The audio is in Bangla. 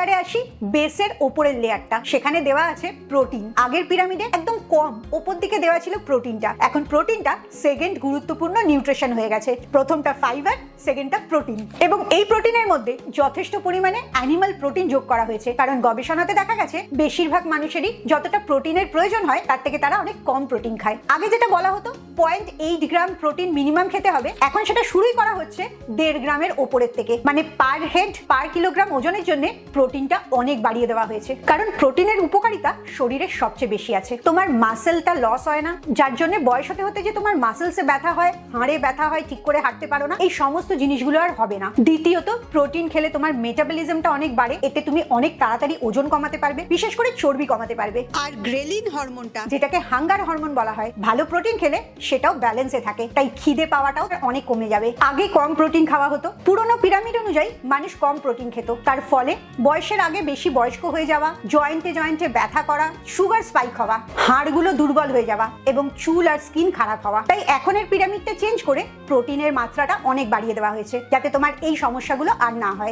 এবারে আসি বেসের ওপরের লেয়ারটা, সেখানে দেওয়া আছে প্রোটিন। আগের পিরামিডে একদম কম ওপর দিকে দেওয়া ছিল প্রোটিনটা, এখন প্রোটিনটা সেকেন্ড গুরুত্বপূর্ণ নিউট্রিশন হয়ে গেছে। প্রথমটা ফাইবার, সেকেন্ডটা প্রোটিন। এবং এই প্রোটিনের মধ্যে যথেষ্ট পরিমাণে অ্যানিমাল প্রোটিন যোগ করা হয়েছে, কারণ গবেষণাতে দেখা গেছে বেশিরভাগ মানুষেরই যতটা প্রোটিনের প্রয়োজন হয় তার থেকে তারা অনেক কম প্রোটিন খায়। আগে যেটা বলা হতো 0.8 গ্রাম প্রোটিন মিনিমাম খেতে হবে, এখন সেটা শুরুই করা হচ্ছে 1.5 গ্রামের ওপরের থেকে। মানে পার হেড পার কিলোগ্রাম ওজনের জন্য প্রোটিনটা অনেক বাড়িয়ে দেওয়া হয়েছে, কারণ প্রোটিনের উপকারিতা শরীরের সবচেয়ে বেশি আছে। তোমার মাসেলটা লস হয় না, যার জন্য বয়স হতে হতে যে তোমার মাসেলসে ব্যথা হয়, হাড়ে ব্যথা হয়, ঠিক করে হাঁটতে পারো না, এই সমস্ত জিনিসগুলো আর হবে না। দ্বিতীয়ত, প্রোটিন খেলে তোমার মেটাবলিজমটা অনেক বাড়ে, এতে তুমি অনেক তাড়াতাড়ি ওজন কমাতে পারবে, বিশেষ করে চর্বি কমাতে পারবে। আর গ্রেলিন হরমোনটা, যেটাকে হাঙ্গার হরমোন বলা হয়, ভালো প্রোটিন খেলে সেটাও ব্যালেন্সে থাকে, তাই খিদে পাওয়াটাও অনেক কমে যাবে। আগে কম প্রোটিন খাওয়া হতো, পুরোনো পিরামিড অনুযায়ী মানুষ কম প্রোটিন খেত, তার ফলে বয়সের আগে বেশি বয়স্ক হয়ে যাওয়া, জয়েন্টে জয়েন্টে ব্যথা করা, সুগার স্পাইক হওয়া, হাড়গুলো দুর্বল হয়ে যাওয়া এবং চুল আর স্কিন খারাপ হওয়া। তাই এখনের পিরামিডটা চেঞ্জ করে প্রোটিনের মাত্রাটা অনেক বাড়িয়ে দেওয়া হয়েছে, যাতে তোমার এই সমস্যাগুলো আর না হয়।